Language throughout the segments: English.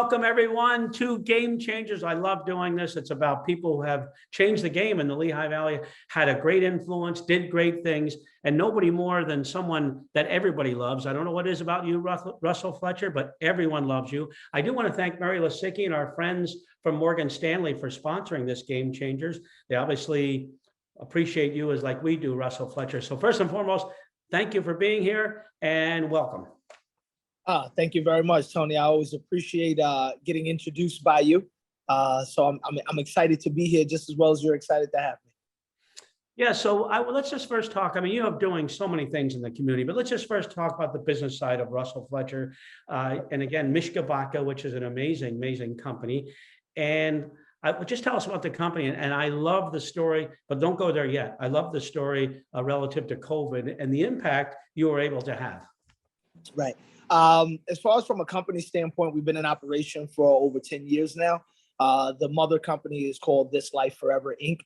welcome everyone to Game Changers. I love doing this. It's about people who have changed the game in the Lehigh Valley, had a great influence, did great things, and nobody more than someone that everybody loves. I don't know what it is about you, Russell Fletcher, but everyone loves you. I do want to thank Mary Lasicki and our friends from Morgan Stanley for sponsoring this Game Changers. They obviously appreciate you as like we do, Russell Fletcher. So first and foremost, thank you for being here and welcome. Thank you very much, Tony. I always appreciate getting introduced by you. So I'm excited to be here just as well as you're excited to have me. Yeah, so let's just first talk. I mean, you have doing so many things in the community, but let's just first talk about the business side of Russell Fletcher. And again, Mishka Vodka, which is an amazing, amazing company. And just tell us about the company. And I love the story, but don't go there yet. I love the story relative to COVID and the impact you were able to have. Right. As far as from a company standpoint, we've been in operation for over 10 years now. The mother company is called This Life Forever, Inc.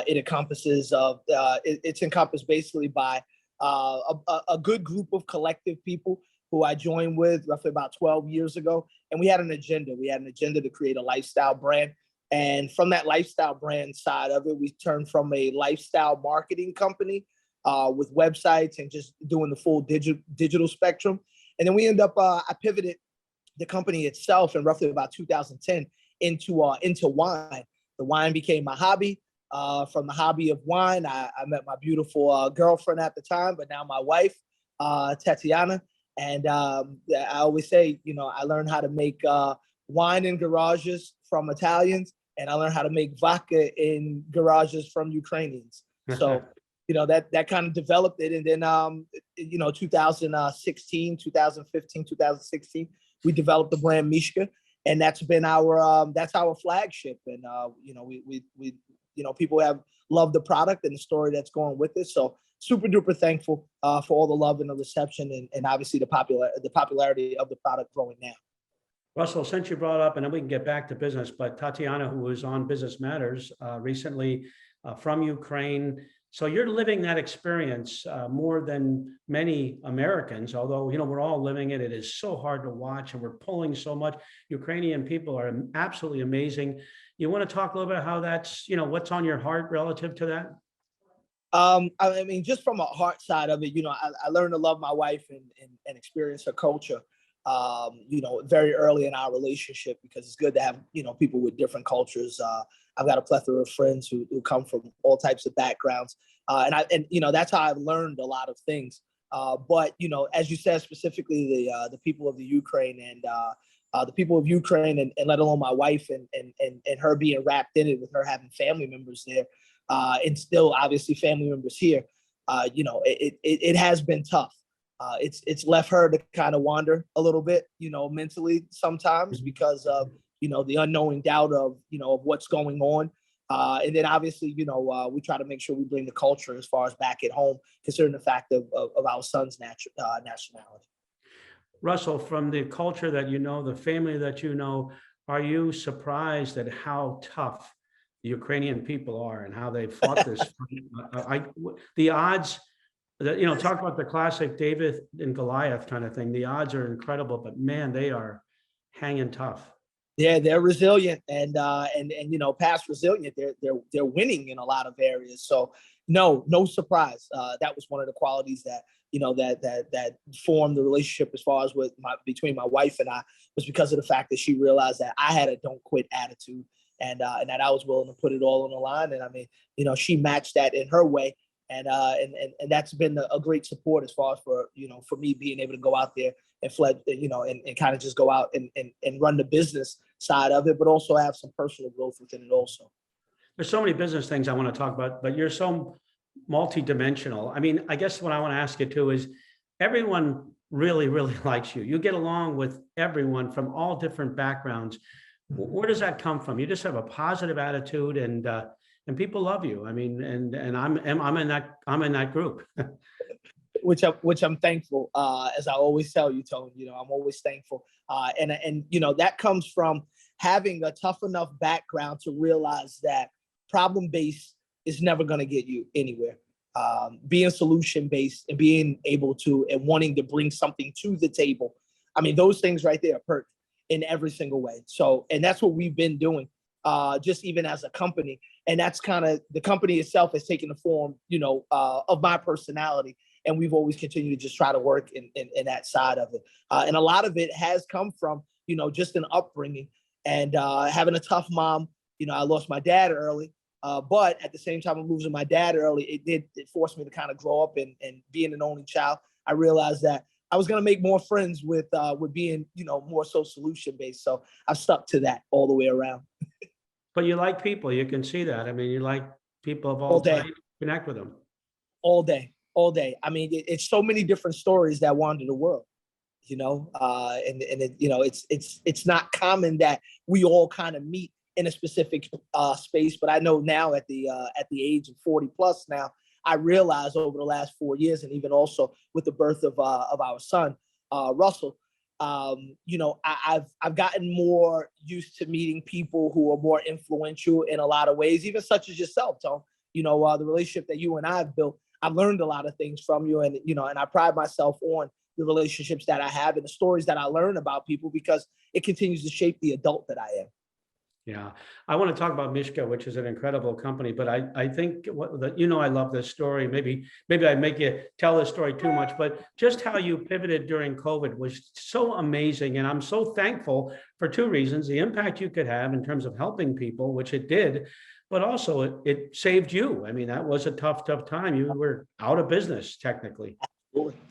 It encompasses it's encompassed basically by a good group of collective people who I joined with roughly about 12 years ago. And we had an agenda. We had an agenda to create a lifestyle brand. And from that lifestyle brand side of it, we turned from a lifestyle marketing company with websites and just doing the full digital spectrum. And then we end up, I pivoted the company itself in roughly about 2010 into wine. The wine became my hobby. From the hobby of wine, I met my beautiful girlfriend at the time, but now my wife, Tatiana. And I always say, you know, I learned how to make wine in garages from Italians, and I learned how to make vodka in garages from Ukrainians. So, you know, that kind of developed it. And then, you know, 2016, 2015, 2016, we developed the brand Mishka, and that's been our flagship. And, you know, we you know, people have loved the product and the story that's going with it. So super duper thankful for all the love and the reception and obviously the popularity of the product growing now. Russell, since you brought up, and then we can get back to business, but Tatiana, who was on Business Matters recently from Ukraine. So you're living that experience more than many Americans, although, you know, we're all living it. It is so hard to watch and we're pulling so much. Ukrainian people are absolutely amazing. You want to talk a little bit how that's, you know, what's on your heart relative to that? I mean, just from a heart side of it, you know, I learned to love my wife and experience her culture, you know, very early in our relationship, because it's good to have, you know, people with different cultures. I've got a plethora of friends who come from all types of backgrounds. And you know, that's how I've learned a lot of things. But, you know, as you said, specifically the people of the Ukraine and the people of Ukraine and let alone my wife and her being wrapped in it with her having family members there and still obviously family members here, you know, it has been tough. It's left her to kind of wander a little bit, you know, mentally sometimes because of, you know, the unknowing doubt of, you know, of what's going on. And then obviously, you know, we try to make sure we bring the culture as far as back at home, considering the fact of our son's nationality. Russell, from the culture that you know, the family that you know, are you surprised at how tough the Ukrainian people are and how they fought this? The odds, you know, talk about the classic David and Goliath kind of thing. The odds are incredible, but man, they are hanging tough. Yeah, they're resilient and you know, past resilient, they're winning in a lot of areas. So no surprise. That was one of the qualities that, you know, that formed the relationship as far as between my wife and I, was because of the fact that she realized that I had a don't quit attitude and that I was willing to put it all on the line. And I mean, you know, she matched that in her way. And that's been a great support as far as for, you know, for me being able to go out there and you know, and kind of just go out and run the business side of it, but also have some personal growth within it also. There's so many business things I want to talk about, but you're so multi-dimensional. I mean, I guess what I want to ask you too is everyone really, really likes you. You get along with everyone from all different backgrounds. Where does that come from? You just have a positive attitude and people love you. I mean, and I'm in that group. which I'm thankful. As I always tell you, Tony, you know, I'm always thankful. And you know, that comes from having a tough enough background to realize that problem-based is never going to get you anywhere. Being solution-based and being able to and wanting to bring something to the table. I mean, those things right there are pertinent. in every single way. So, and that's what we've been doing, just even as a company. And that's kind of, the company itself has taken the form, of my personality. And we've always continued to just try to work in that side of it. And a lot of it has come from, just an upbringing and having a tough mom. I lost my dad early, but at the same time of losing my dad early, it forced me to kind of grow up, and being an only child, I realized that I was going to make more friends with being, more so solution based. So I've stuck to that all the way around. But you like people, you can see that. I mean, you like people of All all day. types, connect with them. All day. I mean, it's so many different stories that wander the world, it's not common that we all kind of meet in a specific space. But I know now at the age of 40 plus now, I realize over the last 4 years, and even also with the birth of our son, Russell, I've gotten more used to meeting people who are more influential in a lot of ways, even such as yourself, Tom. The relationship that you and I have built, I've learned a lot of things from you, and and I pride myself on the relationships that I have and the stories that I learn about people, because it continues to shape the adult that I am. Yeah, I want to talk about Mishka, which is an incredible company. But I think I love this story. Maybe I make you tell this story too much, but just how you pivoted during COVID was so amazing, and I'm so thankful for two reasons: the impact you could have in terms of helping people, which it did, but also it saved you. I mean, that was a tough time. You were out of business technically.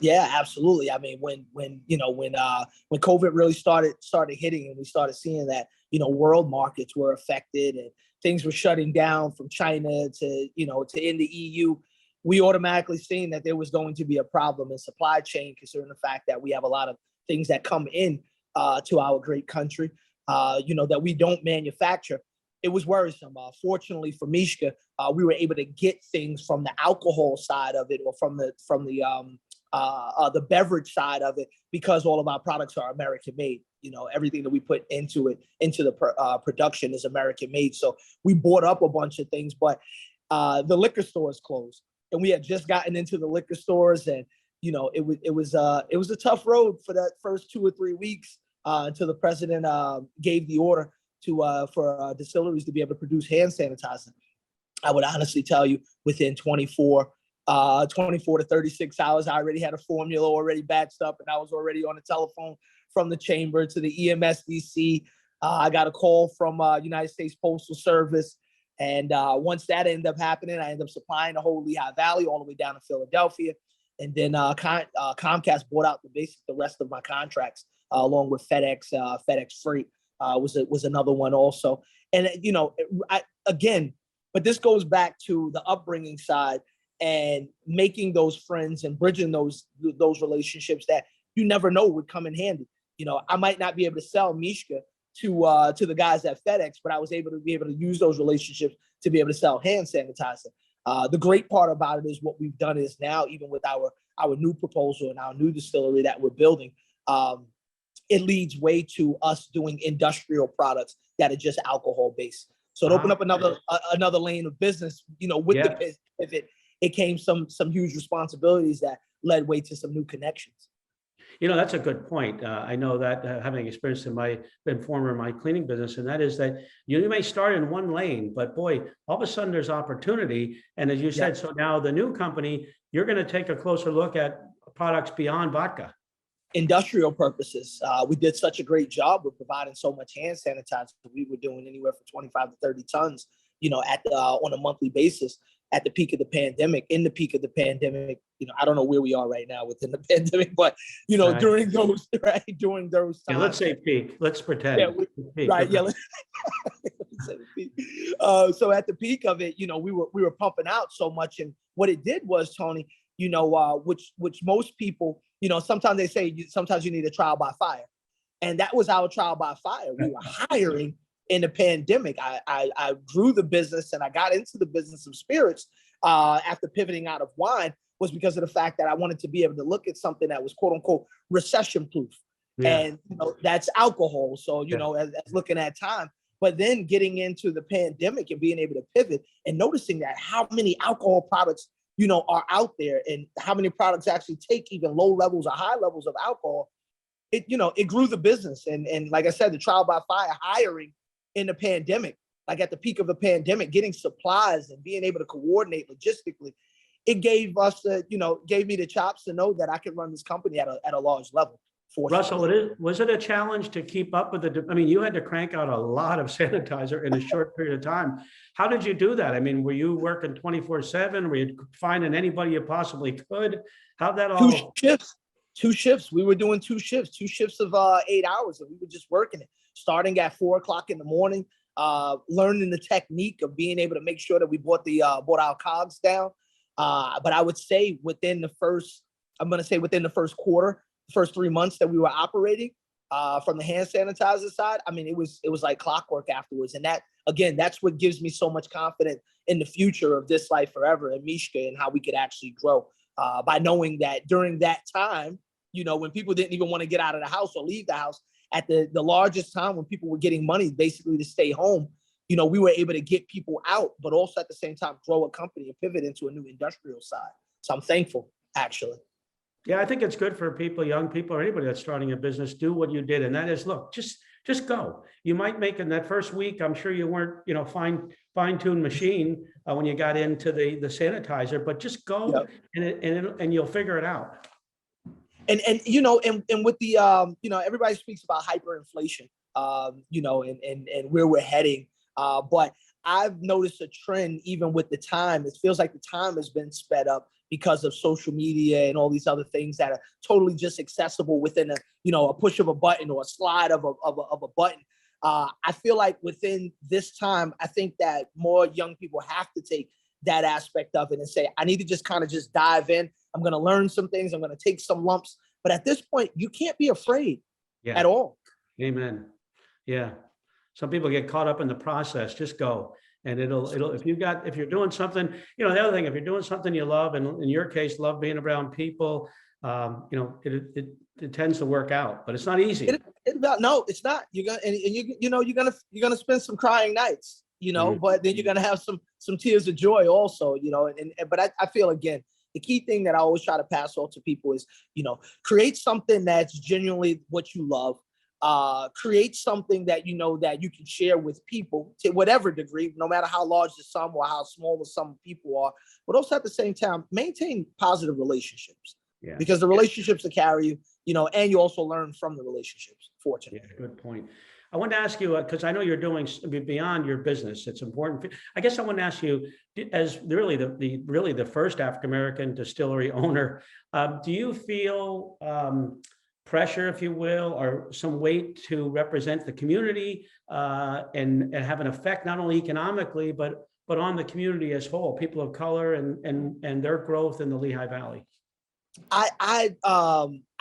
Yeah, absolutely. I mean, when COVID really started hitting, and we started seeing that, world markets were affected and things were shutting down from China to in the EU, we automatically seen that there was going to be a problem in supply chain, considering the fact that we have a lot of things that come in to our great country, that we don't manufacture. It was worrisome. Fortunately for Mishka, we were able to get things from the alcohol side of it, or from the beverage side of it, because all of our products are American made. Everything that we put into the production is American made. So we bought up a bunch of things, but the liquor stores closed, and we had just gotten into the liquor stores, and it was a tough road for that first 2 or 3 weeks until the president gave the order for distilleries to be able to produce hand sanitizer. I would honestly tell you, within 24 to 36 hours, I already had a formula already batched up, and I was already on the telephone from the chamber to the EMSDC. I got a call from United States Postal Service. And once that ended up happening, I ended up supplying the whole Lehigh Valley all the way down to Philadelphia. And then Comcast bought out the rest of my contracts, along with FedEx. FedEx Freight was another one also. And, but this goes back to the upbringing side and making those friends and bridging those relationships that you never know would come in handy. I might not be able to sell Mishka to the guys at FedEx, but I was able to use those relationships to be able to sell hand sanitizer. The great part about it is what we've done is now, even with our new proposal and our new distillery that we're building, it leads way to us doing industrial products that are just alcohol based. So it opened up another lane of business. With the pivot, it came some huge responsibilities that led way to some new connections. That's a good point. I know that having experience in my cleaning business, and that is that you may start in one lane, but boy, all of a sudden there's opportunity. And as you said, so now the new company, you're going to take a closer look at products beyond vodka. Industrial purposes. We did such a great job with providing so much hand sanitizer. We were doing anywhere from 25 to 30 tons, on a monthly basis. At the peak of the pandemic, I don't know where we are right now within the pandemic, but during those times. Yeah, let's say peak. Let's pretend. Yeah, right. Yeah. Let's say peak. So at the peak of it, we were pumping out so much, and what it did was, Tony, which most people, sometimes they say sometimes you need a trial by fire, and that was our trial by fire. We were hiring. In the pandemic, I grew the business, and I got into the business of spirits after pivoting out of wine, was because of the fact that I wanted to be able to look at something that was quote unquote recession proof. Yeah. And that's alcohol. So, as looking at time, but then getting into the pandemic and being able to pivot and noticing that how many alcohol products, are out there, and how many products actually take even low levels or high levels of alcohol. it grew the business. And like I said, the trial by fire, hiring in the pandemic, like at the peak of the pandemic, getting supplies and being able to coordinate logistically, it gave us gave me the chops to know that I could run this company at a large level. Russell, was it a challenge to keep up with I mean, you had to crank out a lot of sanitizer in a short period of time. How did you do that? I mean, were you working 24/7? Were you finding anybody you possibly could? How'd that all? Two shifts. We were doing two shifts of 8 hours, and we were just working it, starting at 4 o'clock in the morning, learning the technique of being able to make sure that we brought our cogs down. But I would say within the first quarter, first 3 months that we were operating, from the hand sanitizer side, I mean, it was like clockwork afterwards. And that, again, that's what gives me so much confidence in the future of This Life Forever and Mishka and how we could actually grow, by knowing that during that time, when people didn't even want to get out of the house or leave the house, at the largest time when people were getting money basically to stay home, we were able to get people out, but also at the same time grow a company and pivot into a new industrial side. So I'm thankful, actually. Yeah, I think it's good for people, young people, or anybody that's starting a business, do what you did. And that is, look, just go. You might make in that first week, I'm sure you weren't, fine-tuned machine when you got into the sanitizer, but just go. Yep. and you'll figure it out. And with the, everybody speaks about hyperinflation, and where we're heading. But I've noticed a trend even with the time. It feels like the time has been sped up because of social media and all these other things that are totally just accessible within a push of a button or a slide of a button. I feel like within this time, I think that more young people have to take that aspect of it and say, I need to just kind of just dive in. I'm going to learn some things. I'm going to take some lumps. But at this point, you can't be afraid at all. Amen. Yeah. Some people get caught up in the process. Just go. And it'll, if you're doing something, the other thing, if you're doing something you love, and in your case, love being around people, it tends to work out, but it's not easy. No, it's not. You're gonna spend some crying nights, but then you're gonna have some tears of joy also, but I feel, again, the key thing that I always try to pass on to people is, create something that's genuinely what you love. Create something that that you can share with people to whatever degree, no matter how large the sum or how small the sum of people are, but also at the same time, maintain positive relationships, because the relationships that carry you, and you also learn from the relationships, fortunately. Yeah, good point. I wanted to ask you, because I know you're doing beyond your business, it's important. I guess I want to ask you, as really the first African-American distillery owner, do you feel pressure, if you will, or some weight to represent the community and have an effect not only economically, but on the community as whole, people of color and their growth in the Lehigh Valley? I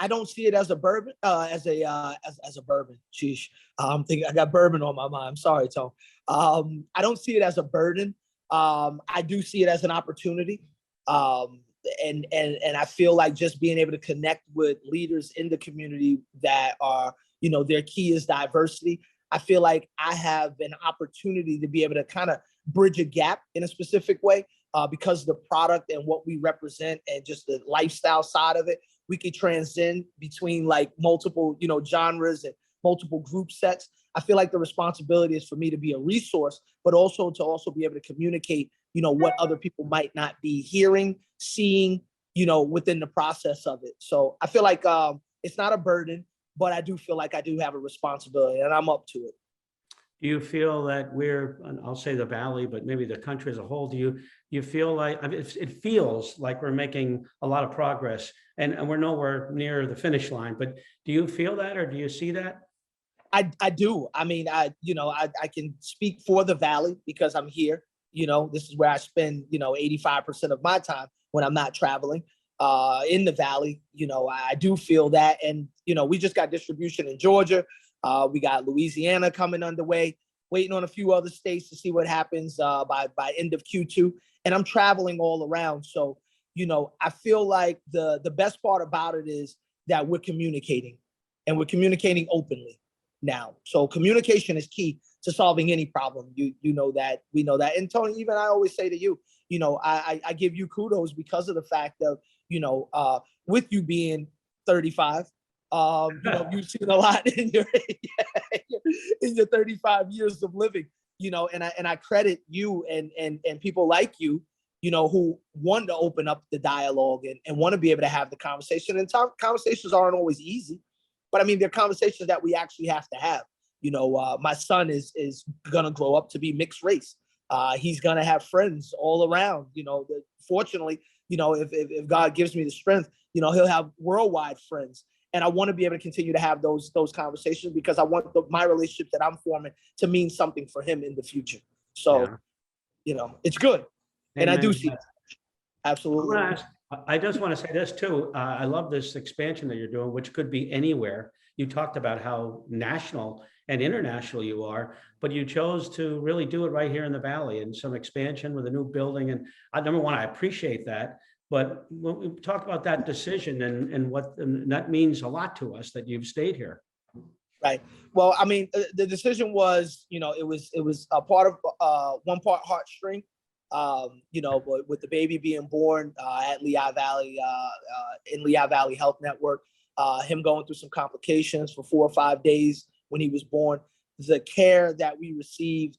don't see it as a bourbon, as a bourbon. Sheesh. I'm thinking I got bourbon on my mind. I'm sorry, Tone. I don't see it as a burden. I do see it as an opportunity. And I feel like just being able to connect with leaders in the community that are, their key is diversity. I feel like I have an opportunity to be able to kind of bridge a gap in a specific way, because of the product and what we represent and just the lifestyle side of it. We could transcend between like multiple, genres and multiple group sets. I feel like the responsibility is for me to be a resource, but also to be able to communicate, what other people might not be hearing, seeing, within the process of it. So I feel like it's not a burden, but I do feel like I do have a responsibility, and I'm up to it. Do you feel that I'll say the Valley, but maybe the country as a whole, do you feel like, it feels like we're making a lot of progress and we're nowhere near the finish line, but do you feel that, or do you see that? I do. I mean, I can speak for the Valley because I'm here. This is where I spend, 85% of my time when I'm not traveling in the Valley. I do feel that. And, we just got distribution in Georgia. We got Louisiana coming underway, waiting on a few other states to see what happens by end of Q2. And I'm traveling all around. So, I feel like the best part about it is that we're communicating, and we're communicating openly now. So communication is key to solving any problem. You know that, we know that. And Tony, even I always say to you, I give you kudos because of the fact of, with you being 35, You've seen a lot in your in your 35 years of living, and I credit you and people like you, who want to open up the dialogue and want to be able to have the conversation. And conversations aren't always easy, but I mean, they're conversations that we actually have to have. My son is going to grow up to be mixed race. He's going to have friends all around, fortunately, if God gives me the strength, he'll have worldwide friends. And I want to be able to continue to have those conversations because I want my relationships that I'm forming to mean something for him in the future. So, it's good. And I do see it. Absolutely. I just want to say this too. I love this expansion that you're doing, which could be anywhere. You talked about how national and international you are, but you chose to really do it right here in the Valley and some expansion with a new building. And number one, I appreciate that. But when we talk about that decision and that means a lot to us that you've stayed here. Right. Well, I mean, the decision was, it was a part of 1 part heartstring, but with the baby being born at Lehigh Valley, in Lehigh Valley Health Network, him going through some complications for 4 or 5 days when he was born, the care that we received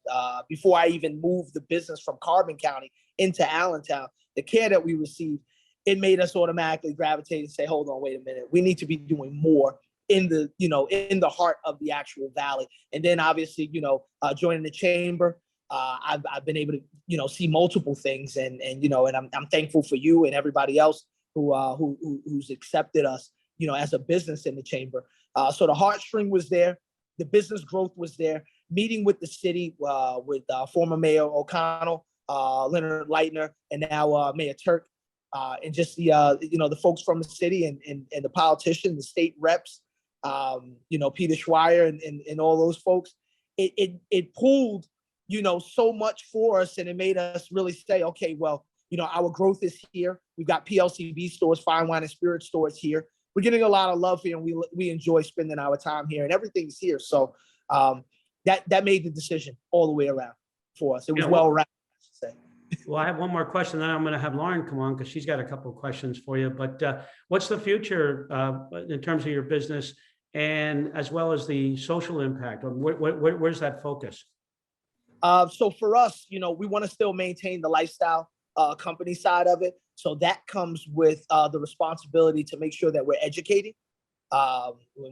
before I even moved the business from Carbon County into Allentown, the care that we received, it made us automatically gravitate and say, hold on, wait a minute. We need to be doing more in the heart of the actual Valley. And then obviously, joining the chamber, I've been able to, see multiple things and I'm thankful for you and everybody else who's accepted us, as a business in the chamber. So the heartstring was there. The business growth was there. Meeting with the city, with former Mayor O'Connell, Leonard Leitner, and now Mayor Turk, and just the folks from the city and the politicians, the state reps, Peter Schweier and all those folks. It pulled, so much for us, and it made us really say, okay, well, our growth is here. We've got PLCB stores, fine wine and spirit stores here. We're getting a lot of love here, and we enjoy spending our time here, and everything's here. So that made the decision all the way around for us. It was well rounded, I should say. Well, I have one more question, then I'm going to have Lauren come on because she's got a couple of questions for you. But what's the future in terms of your business and as well as the social impact? Where's that focus? So for us, we want to still maintain the lifestyle company side of it. So that comes with the responsibility to make sure that we're educating,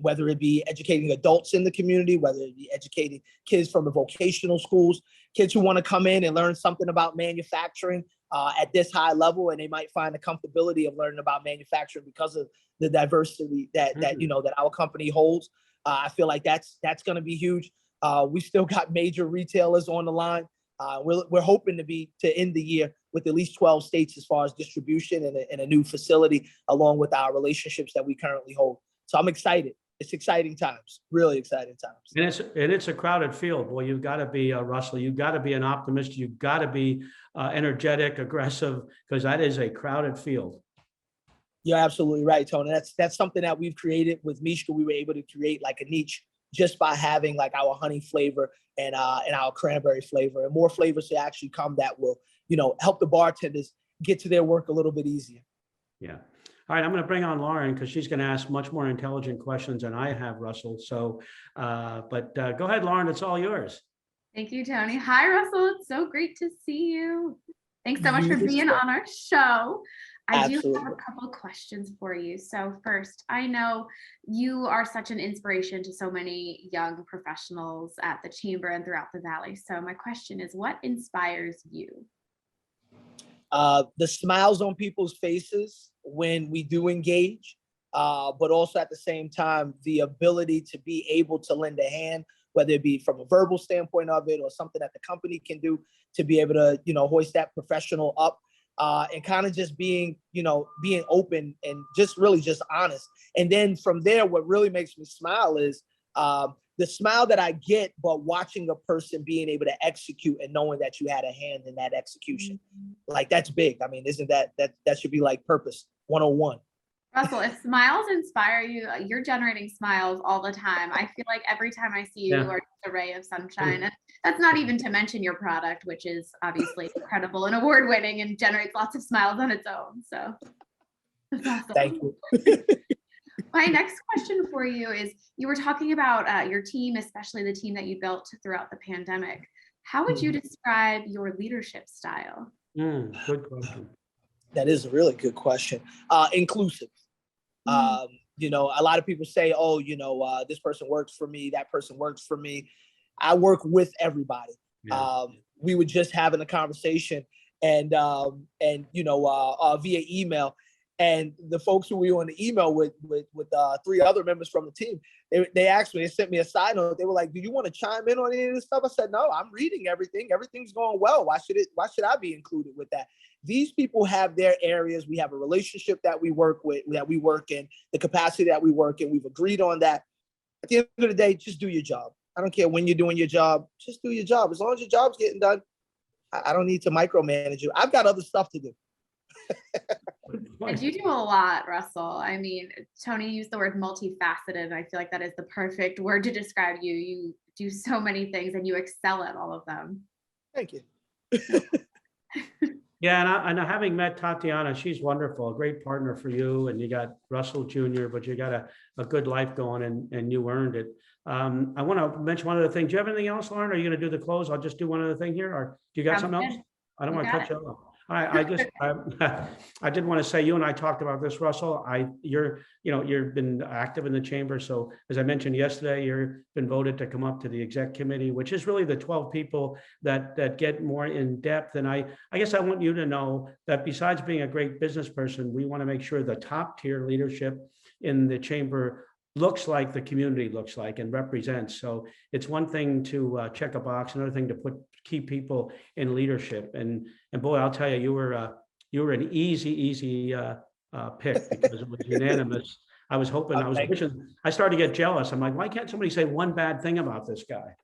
whether it be educating adults in the community, whether it be educating kids from the vocational schools, kids who want to come in and learn something about manufacturing at this high level, and they might find the comfortability of learning about manufacturing because of the diversity that our company holds. I feel like that's going to be huge. We still got major retailers on the line. We're hoping to end the year with at least 12 states as far as distribution and a new facility, along with our relationships that we currently hold. So I'm excited. It's exciting times, really exciting times. And it's a crowded field. Well, you've got to be Russell. You've got to be an optimist. You've got to be energetic, aggressive, because that is a crowded field. You're absolutely right, Tony. That's something that we've created with Mishka. We were able to create like a niche just by having like our honey flavor and our cranberry flavor, and more flavors to actually come that will, help the bartenders get to their work a little bit easier. Yeah. All right, I'm going to bring on Lauren because she's going to ask much more intelligent questions than I have, Russell. So, but go ahead, Lauren, it's all yours. Thank you, Tony. Hi, Russell. It's so great to see you. Thanks so much for being on our show. I do have a couple of questions for you. So first, I know you are such an inspiration to so many young professionals at the Chamber and throughout the Valley. So my question is, what inspires you? The smiles on people's faces when we do engage, but also at the same time, the ability to be able to lend a hand, whether it be from a verbal standpoint of it or something that the company can do to be able to, hoist that professional up. And kind of just being open and just really just honest. And then from there, what really makes me smile is the smile that I get, but watching a person being able to execute and knowing that you had a hand in that execution. Like, that's big. I mean, isn't that should be like purpose 101. Russell, if smiles inspire you, you're generating smiles all the time. I feel like every time I see you, you are just a ray of sunshine. And that's not even to mention your product, which is obviously incredible and award-winning and generates lots of smiles on its own. So that's awesome. Thank you. My next question for you is, you were talking about your team, especially the team that you built throughout the pandemic. How would you describe your leadership style? Good question. That is a really good question. Inclusive. You know, a lot of people say, oh, you know, this person works for me, that person works for me. I work with everybody. Yeah. We were just having a conversation and you know, via email. And the folks who we were on the email with 3 other members from the team, they asked me, they sent me a side note. They were like, do you want to chime in on any of this stuff? I said, no, I'm reading everything. Everything's going well. Why should I be included with that? These people have their areas. We have a relationship that we work in, the capacity that we work in. We've agreed on that. At the end of the day, just do your job. I don't care when you're doing your job. Just do your job. As long as your job's getting done, I don't need to micromanage you. I've got other stuff to do. And you do a lot, Russell. I mean, Tony used the word multifaceted, and I feel like that is the perfect word to describe you. You do so many things and you excel at all of them. Thank you. Yeah, and having met Tatiana, she's wonderful, a great partner for you. And you got Russell Jr., but you got a good life going, and you earned it. I want to mention one other thing. Do you have anything else, Lauren? Are you going to do the close? I'll just do one other thing here, or do you got something else? I don't want to cut you off. I did want to say, you and I talked about this, Russell. You've been active in the chamber. So as I mentioned yesterday, you've been voted to come up to the exec committee, which is really the 12 people that get more in depth. And I guess I want you to know that besides being a great business person, we want to make sure the top tier leadership in the chamber looks like the community looks like and represents. So it's one thing to check a box, another thing to put key people in leadership. And boy, I'll tell you, you were an easy pick because it was unanimous. I was hoping, I was wishing, I started to get jealous. I'm like, why can't somebody say one bad thing about this guy?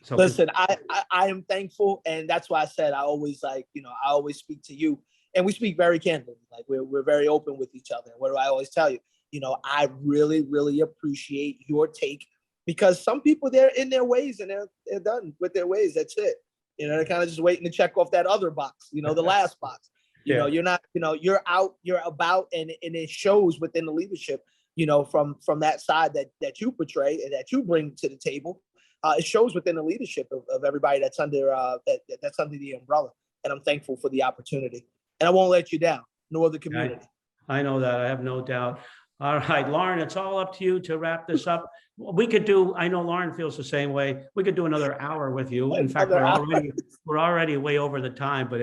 So listen, I am thankful, and that's why I said I always I always speak to you, and we speak very candidly. Like we're very open with each other. And what do I always tell you? You know, I really, really appreciate your take, because some people, they're in their ways and they're done with their ways. That's it. You know, they're kind of just waiting to check off that other box, you know, the last box. You know, you're not, you know, you're out, you're about, and it shows within the leadership, you know, from that side that you portray and that you bring to the table. It shows within the leadership of everybody that's under that's under the umbrella. And I'm thankful for the opportunity. And I won't let you down, nor the community. I know that. I have no doubt. All right, Lauren, it's all up to you to wrap this up. We could do, I know Lauren feels the same way. We could do another hour with you. In fact, we're already way over the time, but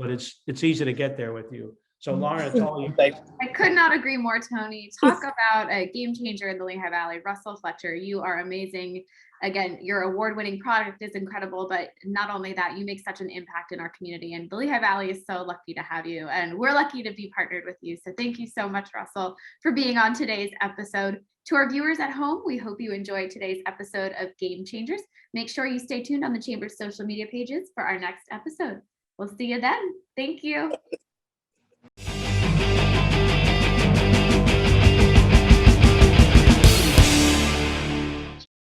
it's easy to get there with you. So Lauren, it's all you. I could not agree more, Tony. Talk about a game changer in the Lehigh Valley. Russell Fletcher, you are amazing. Again, your award-winning product is incredible, but not only that, you make such an impact in our community, and the Lehigh Valley is so lucky to have you, and we're lucky to be partnered with you. So thank you so much, Russell, for being on today's episode. To our viewers at home, we hope you enjoyed today's episode of Game Changers. Make sure you stay tuned on the Chamber's social media pages for our next episode. We'll see you then. Thank you.